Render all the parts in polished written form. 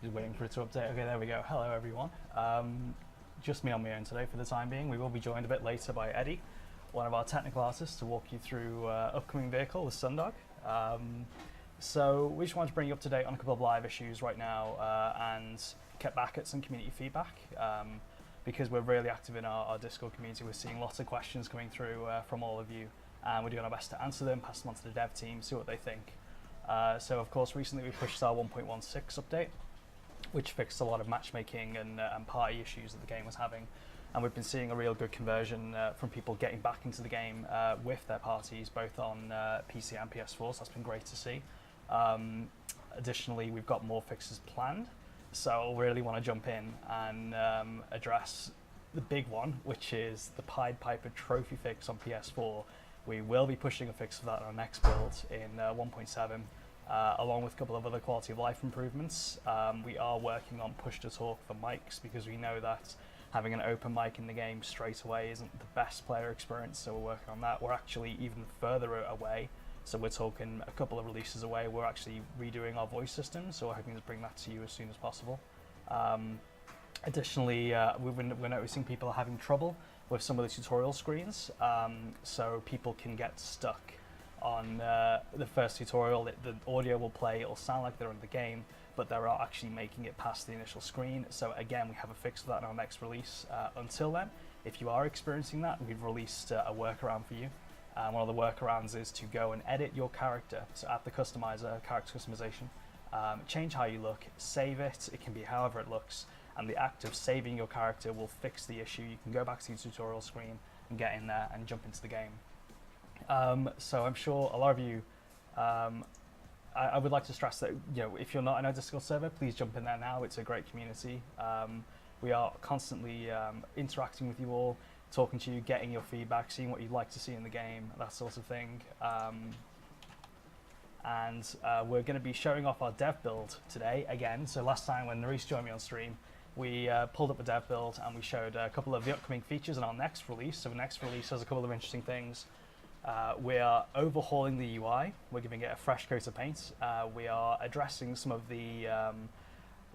Just waiting for it to update. Okay, there we go. Hello, everyone. Just me on my own today for the time being. We will be joined a bit later by Eddie, one of our technical artists, to walk you through upcoming vehicle, the Sundog. So we just wanted to bring you up to date on a couple of live issues right now and get back at some community feedback because we're really active in our Discord community. We're seeing lots of questions coming through from all of you, and we're doing our best to answer them, pass them on to the dev team, see what they think. So of course recently we pushed our 1.16 update, which fixed a lot of matchmaking and party issues that the game was having, and we've been seeing a real good conversion from people getting back into the game with their parties, both on PC and PS4, so that's been great to see. Additionally, we've got more fixes planned, so I really want to jump in and address the big one, which is the Pied Piper trophy fix on PS4. We will be pushing a fix for that on our next build in 1.7, along with a couple of other quality of life improvements. We are working on push to talk for mics because we know that having an open mic in the game straight away isn't the best player experience, so we're working on that. We're actually even further away, so we're talking a couple of releases away. We're actually redoing our voice system, so we're hoping to bring that to you as soon as possible. Additionally, we're noticing people are having trouble with some of the tutorial screens, so people can get stuck on the first tutorial. The audio will play, it'll sound like they're in the game, but they're not actually making it past the initial screen. So again, we have a fix for that in our next release. Until then, if you are experiencing that, we've released a workaround for you. One of the workarounds is to go and edit your character. So add the customizer, character customization, change how you look, save it. It can be however it looks, and the act of saving your character will fix the issue. You can go back to your tutorial screen and get in there and jump into the game. So I'm sure a lot of you, I would like to stress that, if you're not in our Discord server, please jump in there now. It's a great community. We are constantly interacting with you all, talking to you, getting your feedback, seeing what you'd like to see in the game, that sort of thing. And we're going to be showing off our dev build today again. So last time when Nerys joined me on stream, we pulled up a dev build and we showed a couple of the upcoming features in our next release. So the next release has a couple of interesting things. We are overhauling the UI. We're giving it a fresh coat of paint. We are addressing some of the,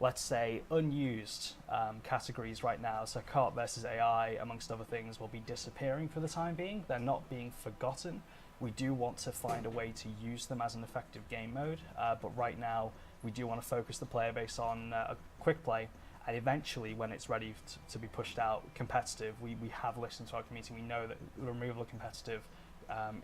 let's say, unused categories right now. So co-op versus AI, amongst other things, will be disappearing for the time being. They're not being forgotten. We do want to find a way to use them as an effective game mode, but right now we do want to focus the player base on a quick play, and eventually when it's ready to be pushed out competitive, we have listened to our community. We know that the removal of competitive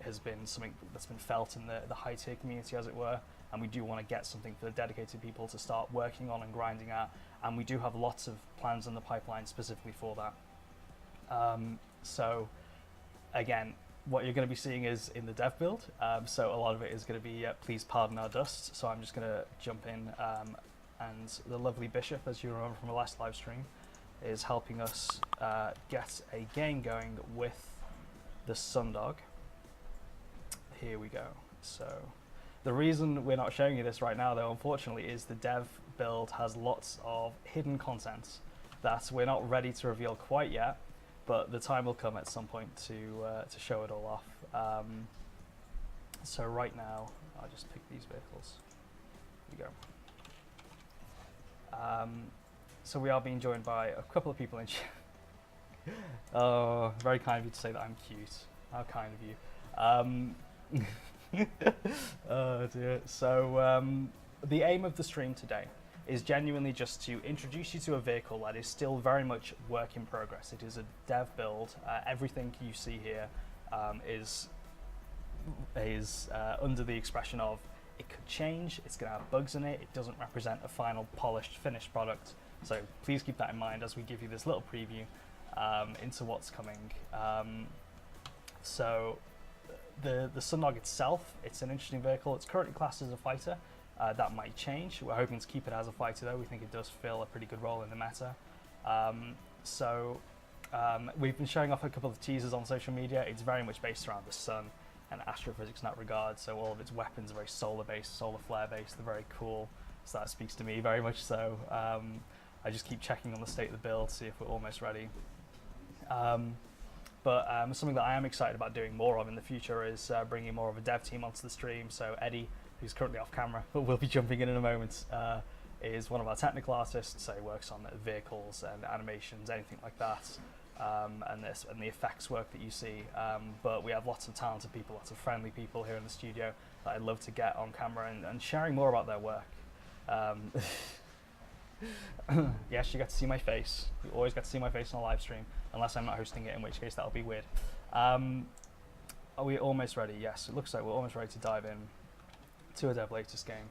has been something that's been felt in the high tier community, as it were, and we do want to get something for the dedicated people to start working on and grinding at, and we do have lots of plans in the pipeline specifically for that. So again, what you're going to be seeing is in the dev build, so a lot of it is going to be please pardon our dust, so I'm just going to jump in, and the lovely Bishop, as you remember from the last live stream, is helping us get a game going with the Sundog. Here we go. So the reason we're not showing you this right now, though, unfortunately, is the dev build has lots of hidden content that we're not ready to reveal quite yet, but the time will come at some point to show it all off. So right now, I'll just pick these vehicles. Here we go. So we are being joined by a couple of people in chat. Oh, very kind of you to say that I'm cute. How kind of you. Oh dear. So the aim of the stream today is genuinely just to introduce you to a vehicle that is still very much work in progress. It is a dev build. Everything you see here is under the expression of it could change, it's going to have bugs in it, it doesn't represent a final polished finished product. So please keep that in mind as we give you this little preview into what's coming. So the Sundog itself, it's an interesting vehicle. It's currently classed as a fighter. That might change. We're hoping to keep it as a fighter, though. We think it does fill a pretty good role in the meta. We've been showing off a couple of teasers on social media. It's very much based around the sun and astrophysics in that regard. So all of its weapons are very solar-based, solar flare-based. They're very cool. So that speaks to me very much so. I just keep checking on the state of the build, see if we're almost ready. But something that I am excited about doing more of in the future is bringing more of a dev team onto the stream. So Eddie, who's currently off camera, but will be jumping in a moment, is one of our technical artists, so he works on vehicles and animations, anything like that, and the effects work that you see. But we have lots of talented people, lots of friendly people here in the studio that I'd love to get on camera and sharing more about their work. Yes, you get to see my face. You always get to see my face on a live stream, unless I'm not hosting it, in which case that'll be weird. Are we almost ready? Yes, it looks like we're almost ready to dive in to a dev latest game.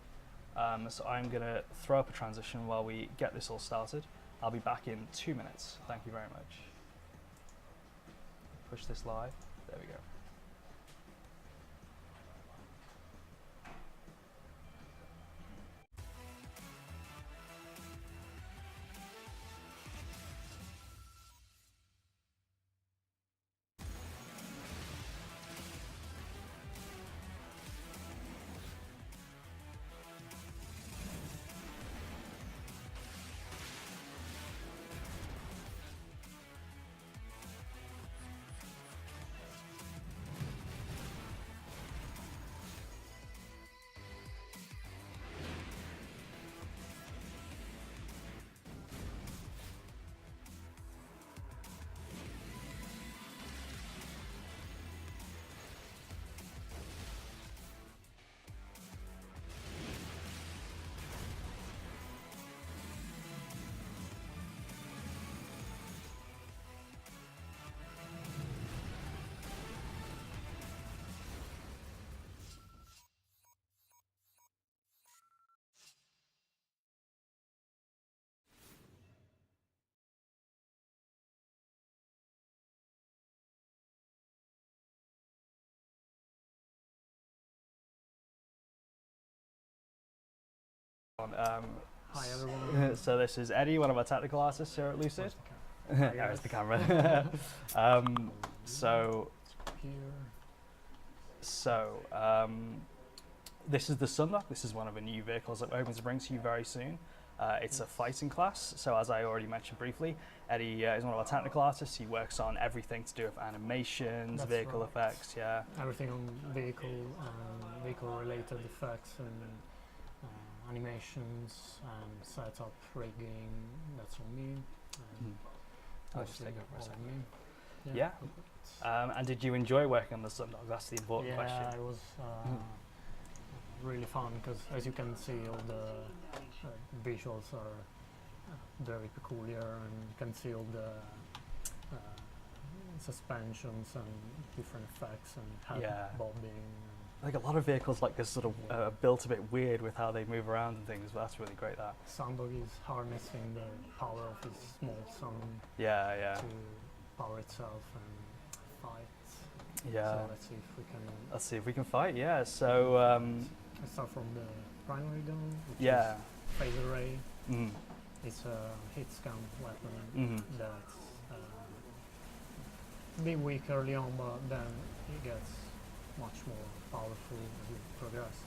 So I'm going to throw up a transition while we get this all started. I'll be back in 2 minutes. Thank you very much. Push this live. There we go. Hi everyone. So this is Eddie, one of our technical artists here at Lucid. There's the camera. This is the Sundog. This is one of the new vehicles that we're hoping to bring to you very soon. It's a fighting class, so as I already mentioned briefly, Eddie is one of our technical artists. He works on everything to do with animations, That's vehicle right. effects, yeah. Everything on vehicle-related effects and animations and setup, rigging. That's all me. I'll just take over a all second. me. Yeah. And did you enjoy working on the Sundog? That's the important question. Yeah, it was really fun because, as you can see, all the visuals are very peculiar, and you can see all the suspensions and different effects and head bobbing. Like a lot of vehicles like this sort of built a bit weird with how they move around and things, but that's really great. That Sundog is harnessing the power of his small sun to power itself and fight. Yeah. So let's see if we can fight. Yeah. So let's start from the primary gun, which is phaser ray. It's a hit scan weapon that's a bit weak early on, but then it gets much more powerful as you progress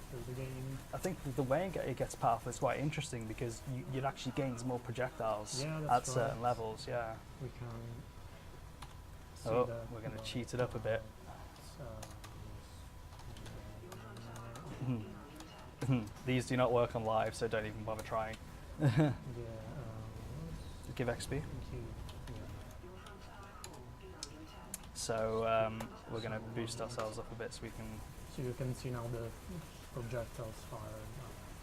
through the game. I think the way it gets powerful is quite interesting because it actually gains more projectiles at certain levels. Yeah. We can see that we're going to cheat it up a bit. These do not work on live, so don't even bother trying. Give XP. So we're going to boost ourselves up a bit so we can... So you can see now the projectiles fire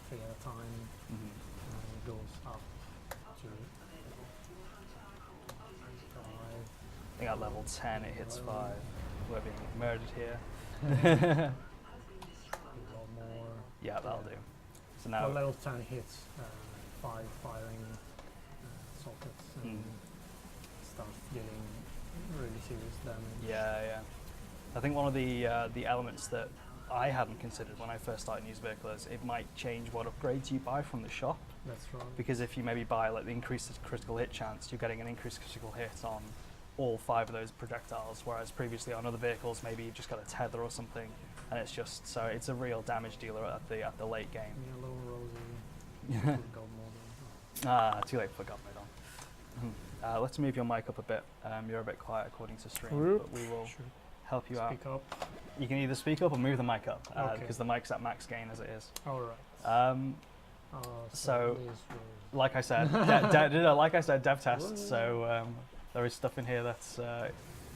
3 at a time, and it goes up to 5. I think at level 10 it hits 5. We're being murdered here. A lot more. Yeah, that'll do. So now... Well, level 10 hits 5 firing sockets and starts getting really serious damage. Yeah. I think one of the elements that I hadn't considered when I first started using vehicle is it might change what upgrades you buy from the shop. That's right. Because if you maybe buy like the increased critical hit chance, you're getting an increased critical hit on all 5 of those projectiles, whereas previously on other vehicles maybe you've just got a tether or something, and it's just so it's a real damage dealer at the late game. Yellow, rosy, gold model. Too late for God mode on. Let's move your mic up a bit. You're a bit quiet according to stream, but we will help you Speak out. up. You can either speak up or move the mic up, Okay. because the mic's at max gain as it is. All right. So, these were- like I said, dev test. So there is stuff in here that's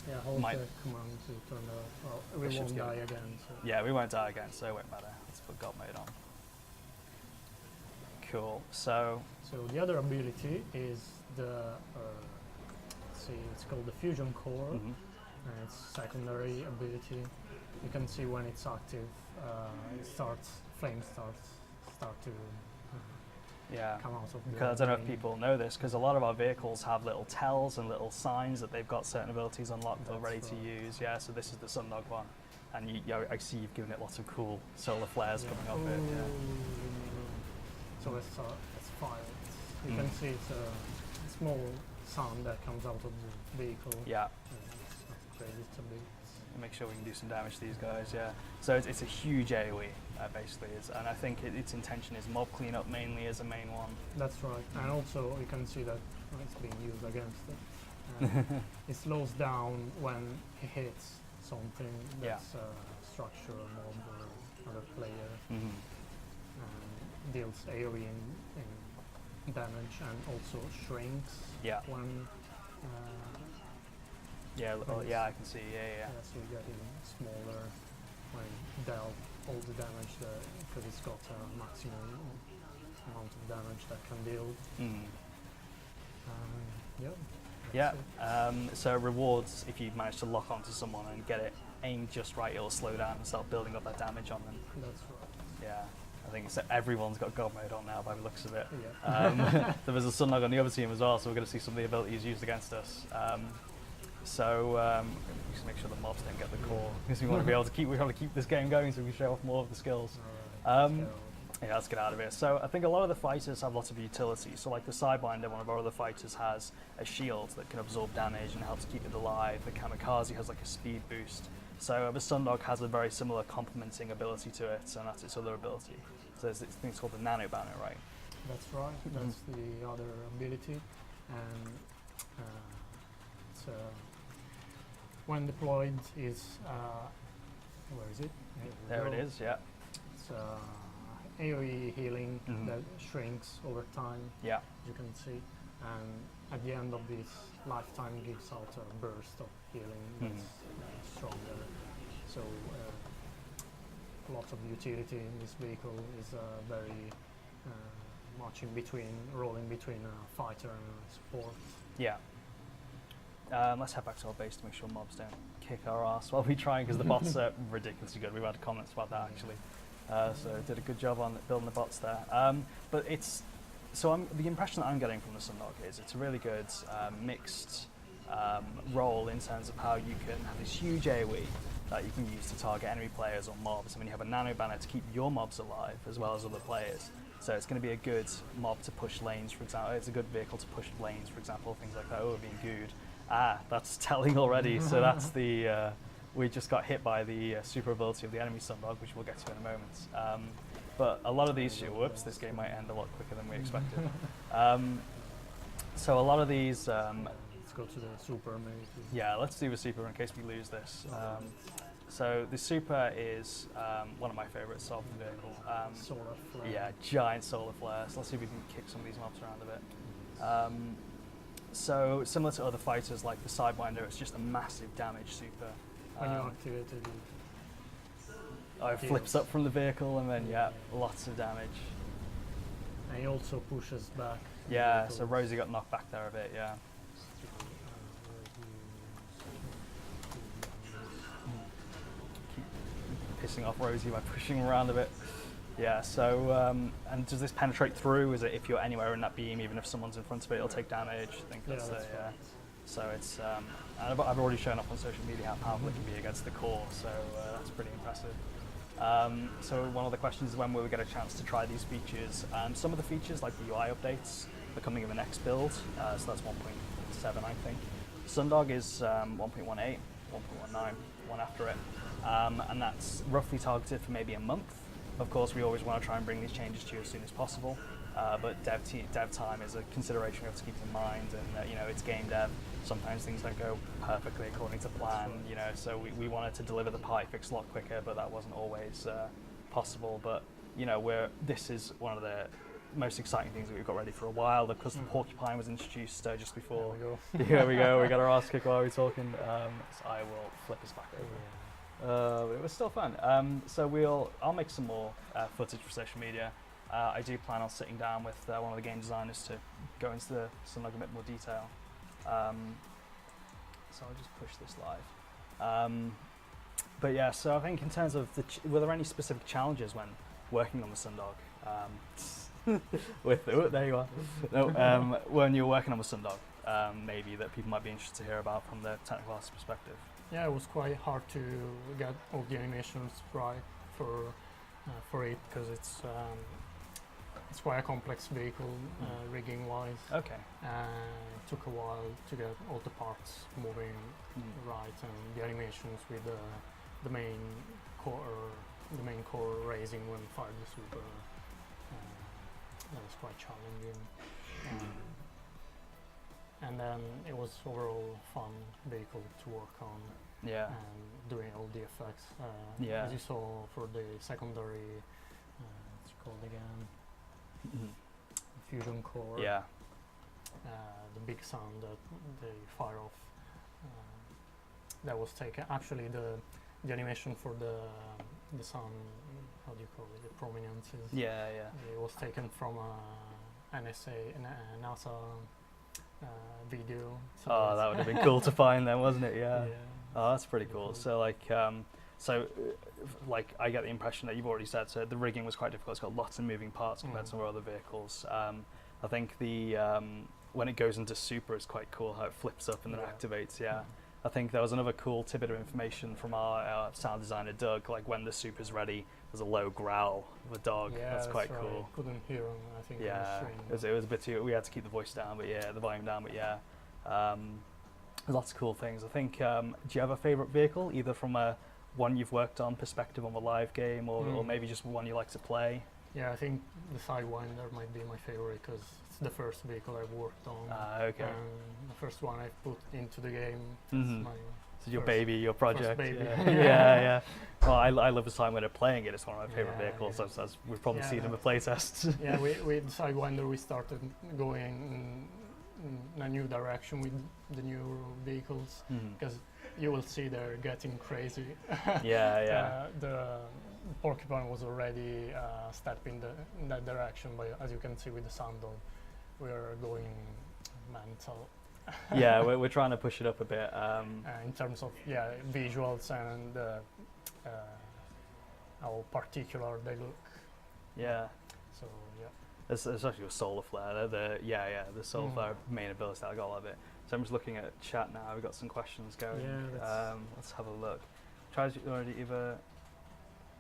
yeah, hold might- the command to turn the. Well, we The won't shift die again. So. yeah, we won't die again, so it won't matter. Let's put God mode on. Cool. So So the other ability is the. Let's see, it's called the fusion core. mhm. And it's secondary ability. You can see when it's active, flames start to yeah. come out of the. Because I don't know if main- people know this, because a lot of our vehicles have little tells and little signs that they've got certain abilities unlocked or That's ready to right. use. Yeah, so this is the Sundog one, and I see you've given it lots of cool solar flares Yeah. coming off it. Yeah. So let's fire it. You can Mm. see it's a small sound that comes out of the vehicle. Yeah. It's not crazy to be. Make sure we can do some damage to these guys. Yeah. So it's a huge AOE basically, and I think its intention is mob cleanup mainly as a main one. That's right. And also you can see that it's being used against it. It slows down when it hits something Yeah. that's a structure, a mob, or other player. Mhm. Deals AoE in damage and also shrinks Yeah. when Yeah. Well, yeah. I can see. Yeah. so you get even smaller when it dealt all the damage because it's got a maximum amount of damage that can deal. Mm. Yeah. Yeah. that's it. So rewards, if you manage to lock onto someone and get it aimed just right, it'll slow down and start building up that damage on them. That's right. Yeah. I think everyone's got God mode on now by the looks of it. Yeah. There was a Sundog on the other team as well, so we're going to see some of the abilities used against us. Just make sure the mobs don't get the core, because we want to be able to keep this game going, so we can show off more of the skills. Alright, Um, Yeah, let's get out of here. So I think a lot of the fighters have lots of utility. So like the Sidewinder, one of our other fighters, has a shield that can absorb damage and helps keep it alive. The Kamikaze has like a speed boost. So the Sundog has a very similar complementing ability to it, and that's its other ability. So there's this thing called the Nano Banner, right? That's right. That's the other ability, and it's, when deployed is where is it? There it is, yeah. It's AoE healing Mhm. that shrinks over time, Yeah. as you can see, and at the end of this lifetime gives out a burst of healing that's stronger. So lots of utility in this vehicle is very much in between, rolling between a fighter and a support. Yeah. Let's head back to our base to make sure mobs don't kick our ass while we try, because the bots are ridiculously good. We've had comments about that actually. So did a good job on building the bots there. But it's the impression that I'm getting from the Sundog is it's a really good mixed role in terms of how you can have this huge AoE that you can use to target enemy players or mobs. I mean, you have a nano banner to keep your mobs alive as well as other players. So it's going to be a good mob to push lanes, for example. It's a good vehicle to push lanes, for example, things like that. Oh, we're being gooed. That's telling already. So that's the we just got hit by the super ability of the enemy Sundog, which we'll get to in a moment. But a lot of these, whoops, this game might end a lot quicker than we expected. So a lot of these, Let's go to the super maybe. yeah, let's do the super in case we lose this. So the super is one of my favorites of the vehicle. Solar flare. Yeah, giant solar flares. Let's see if we can kick some of these mobs around a bit. So similar to other fighters like the Sidewinder, it's just a massive damage super. When you activate it, It flips up from the vehicle and then yeah, lots of damage. and he also pushes back. Yeah, the so vehicles. Rosie got knocked back there a bit, yeah. Keep pissing off Rosie by pushing him around a bit. Yeah, so, and does this penetrate through? Is it if you're anywhere in that beam, even if someone's in front of it, it'll take damage? I think Yeah, that's that's yeah. right. So it's, and I've already shown off on social media how powerful it can be against the core, so that's pretty impressive. So one of the questions is when will we get a chance to try these features? Some of the features, like the UI updates, are coming in the next build, so that's 1.7, I think. Sundog is 1.18, 1.19, one after it, and that's roughly targeted for maybe a month. Of course, we always want to try and bring these changes to you as soon as possible, but dev time is a consideration we have to keep in mind, and it's game dev. Sometimes things don't go perfectly according to plan, so we wanted to deliver the pie fix a lot quicker, but that wasn't always possible. But this is one of the most exciting things that we've got ready for a while. Of course, the porcupine was introduced just before. There we go. Here we go. We got our ass kicked while we're talking. So I will flip us back over. But it was still fun. So I'll make some more footage for social media. I do plan on sitting down with one of the game designers to go into the Sundog a bit more detail. So I'll just push this live. But yeah, so I think in terms of were there any specific challenges when working on the Sundog? There you are. No, when you were working on the Sundog, maybe that people might be interested to hear about from the technical artist perspective. Yeah, it was quite hard to get all the animations right for it because it's quite a complex vehicle rigging wise. Okay. It took a while to get all the parts moving right, and the animations with the main core raising when fired the super. That was quite challenging. And then it was overall fun vehicle to work on. Yeah. And doing all the effects. Yeah. As you saw for the secondary, what's it called again? Fusion core. Yeah. The big sound that they fire off. That was taken. Actually, the animation for the sun. How do you call it? The prominences. Yeah. It was taken from a NASA video. So Oh, that would have been cool to find then, wasn't it? Yeah. yeah. Oh, that's pretty cool. So like I get the impression that you've already said, so the rigging was quite difficult. It's got lots of moving parts compared to some of our other vehicles. I think when it goes into super, it's quite cool how it flips up and then activates. Yeah. I think there was another cool tidbit of information from our sound designer Doug. Like when the super's ready, there's a low growl of a dog. Yeah, that's quite right. cool. Couldn't hear him, I think. Yeah, on the stream. it was a bit too. We had to keep the voice down, but yeah, the volume down, but yeah. There's lots of cool things. I think. Do you have a favorite vehicle, either from a one you've worked on perspective on the live game, or maybe just one you like to play? Yeah, I think the Sidewinder might be my favorite because it's the first vehicle I've worked on. Okay. And the first one I put into the game. My So your baby, your project. baby. Yeah. Well, I love the time when they're playing it. It's one of my favorite vehicles. Yeah. As we've probably seen in the that's- playtests. Yeah, with the Sidewinder we started going in a new direction with the new vehicles because you will see they're getting crazy. Yeah. The Porcupine was already a step in that direction, but as you can see with the Sundog, we're going mental. Yeah, we're trying to push it up a bit. In terms of visuals and how particular they look. Yeah. So yeah. It's actually a solar flare. The solar flare main ability. I got a lot of it. So I'm just looking at chat now. We've got some questions going. Yeah, let's have a look. Try to already either.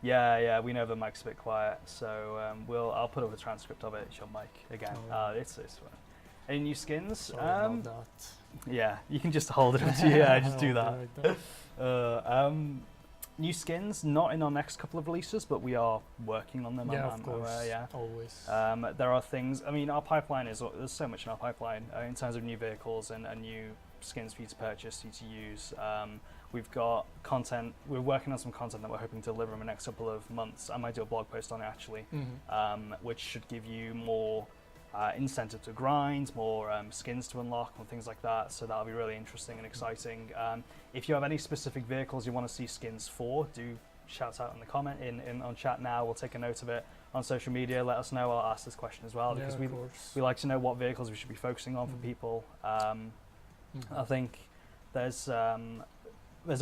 Yeah. We know the mic's a bit quiet, so I'll put up a transcript of it. It's your mic again. It's this one. Any new skins? Sorry about that. Yeah, you can just hold it up to you. Yeah, just do that. Like that. New skins, not in our next couple of releases, but we are working on them. Yeah, of course. Yeah. Always. There are things. I mean, our pipeline there's so much in our pipeline in terms of new vehicles and new skins for you to purchase, for you to use. We've got content. We're working on some content that we're hoping to deliver in the next couple of months. I might do a blog post on it actually, which should give you more incentive to grind, more skins to unlock and things like that. So that'll be really interesting and exciting. If you have any specific vehicles you want to see skins for, do shout out in the comment on chat now. We'll take a note of it on social media. Let us know. I'll ask this question as well because we like to know what vehicles we should be focusing on for people. I think there's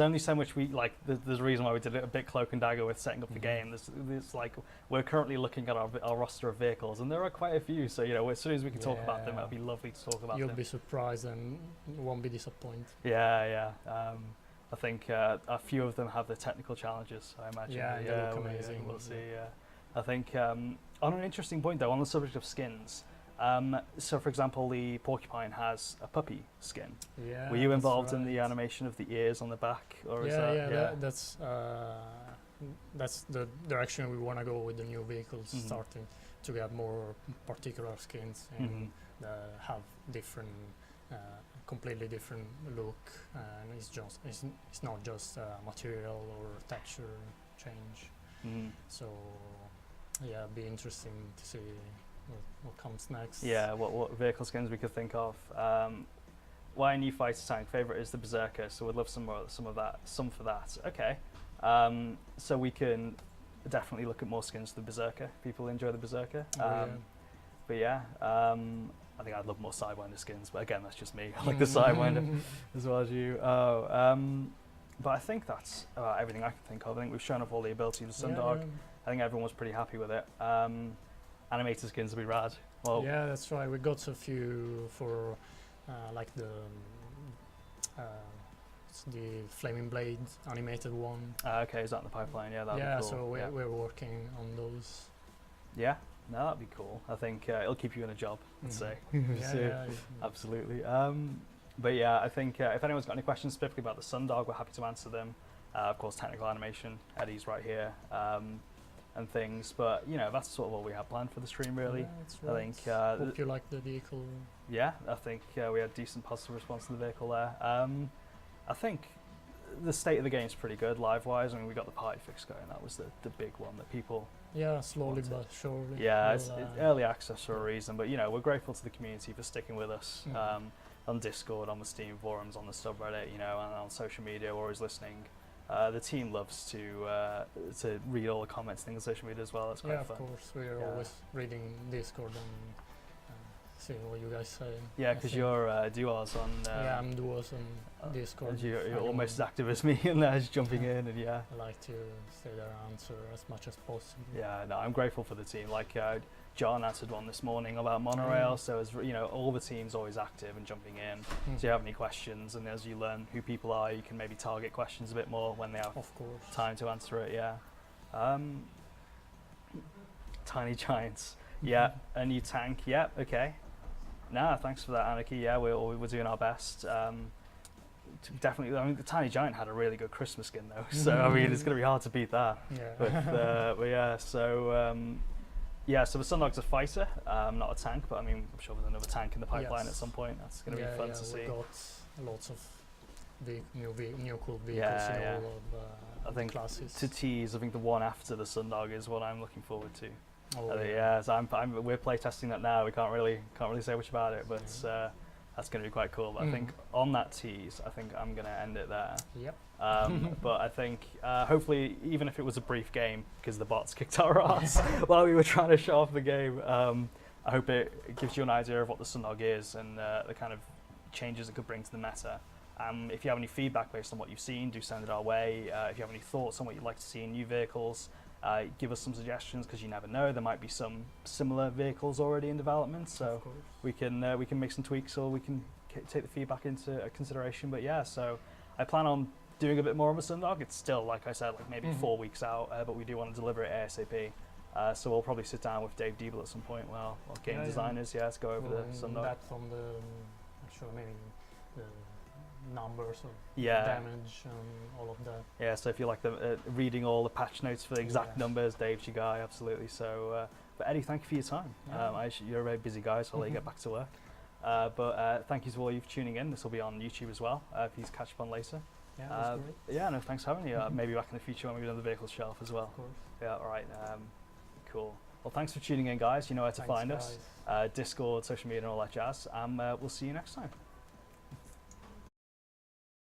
only so much we like. There's a reason why we did it a bit cloak and dagger with setting up the game. There's like we're currently looking at our roster of vehicles, and there are quite a few. So as soon as we can talk about them, it'll be lovely to talk about You'll them. be surprised and won't be disappointed. Yeah. I think a few of them have their technical challenges. I imagine. Yeah, they look amazing. We'll see. I think on an interesting point though, on the subject of skins. So, for example, the Porcupine has a puppy skin. Yeah. Were you involved in the animation of the ears on the back, or is that? That's the direction we want to go with the new vehicles, starting to get more particular skins and have different, completely different look. And it's not just material or texture change. So, yeah, it'd be interesting to see what comes next. Yeah, what vehicle skins we could think of. Why a new fighter tank? Favorite is the Berserker, so we'd love some for that. Okay, so we can definitely look at more skins for the Berserker. People enjoy the Berserker. But yeah, I think I'd love more Sidewinder skins, but again, that's just me. I like the Sidewinder as well as you. But I think that's everything I can think of. I think we've shown off all the abilities of Sundog. I think everyone was pretty happy with it. Animator skins will be rad. Well, yeah, that's right. We got a few for like the Flaming Blade animated one. Okay, is that in the pipeline? Yeah, that'd be cool. So we're working on those. Yeah, no, that'd be cool. I think it'll keep you in a job, I'd say. Absolutely. But yeah, I think if anyone's got any questions specifically about the Sundog, we're happy to answer them. Of course, technical animation, Eddie's right here, and things. But you know, that's sort of all we have planned for the stream, really. Yeah, that's right. I think. Hope you like the vehicle. Yeah, I think we had decent positive response to the vehicle there. I think the state of the game's pretty good live-wise. I mean, we got the party fix going. That was the big one that people. Yeah, slowly but surely. Yeah, it's early access for a reason, but you know, we're grateful to the community for sticking with us. On Discord, on the Steam forums, on the subreddit, you know, and on social media, we're always listening. The team loves to read all the comments, things on social media as well. That's quite fun. Of course, we're always reading Discord and seeing what you guys say. Yeah, because you're duos on. I'm duos on Discord. You're almost as active as me, and just jumping in, and I like to stay there and answer as much as possible. Yeah, no, I'm grateful for the team. Like John answered one this morning about monorail, so as you know, all the team's always active and jumping in. So if you have any questions, and as you learn who people are, you can maybe target questions a bit more when they have time to answer it. Yeah. Tiny Giants. Yeah, a new tank. Yeah, okay. Nah, thanks for that, Anarchy. Yeah, we're doing our best. Definitely. I mean, the Tiny Giant had a really good Christmas skin though, so I mean, it's going to be hard to beat that. Yeah. But yeah, so. Yeah, so the Sundog's a fighter, not a tank, but I mean, I'm sure there's another tank in the pipeline at some point. That's going to be fun to see. We've got lots of new cool vehicles in all of I think classes. To tease, I think the one after the Sundog is what I'm looking forward to. Oh, so we're playtesting that now. We can't really say much about it, but that's going to be quite cool. But I think on that tease, I think I'm going to end it there. Yep. But I think hopefully, even if it was a brief game, because the bots kicked our ass while we were trying to show off the game, I hope it gives you an idea of what the Sundog is and the kind of changes it could bring to the meta. If you have any feedback based on what you've seen, do send it our way. If you have any thoughts on what you'd like to see in new vehicles, give us some suggestions, because you never know, there might be some similar vehicles already in development, so we can make some tweaks, or we can take the feedback into consideration. But yeah, so I plan on doing a bit more on the Sundog. It's still, like I said, like maybe 4 weeks out, but we do want to deliver it ASAP. So we'll probably sit down with Dave Diebel at some point, well, game designers, to go over the Sundog. That from the actual maybe the numbers of damage and all of that. Yeah, so if you like reading all the patch notes for the exact numbers, Dave's your guy, absolutely. So, but Eddie, thank you for your time. You're a very busy guy, so I'll let you get back to work. But thank you to all of you for tuning in. This will be on YouTube as well, please catch up on later. Yeah, that's great. Yeah, no, thanks for having me. Maybe back in the future when we do the vehicle shelf as well. Of course. Yeah, all right. Cool. Well, thanks for tuning in, guys. You know where to find us. Discord, social media, and all that jazz. We'll see you next time.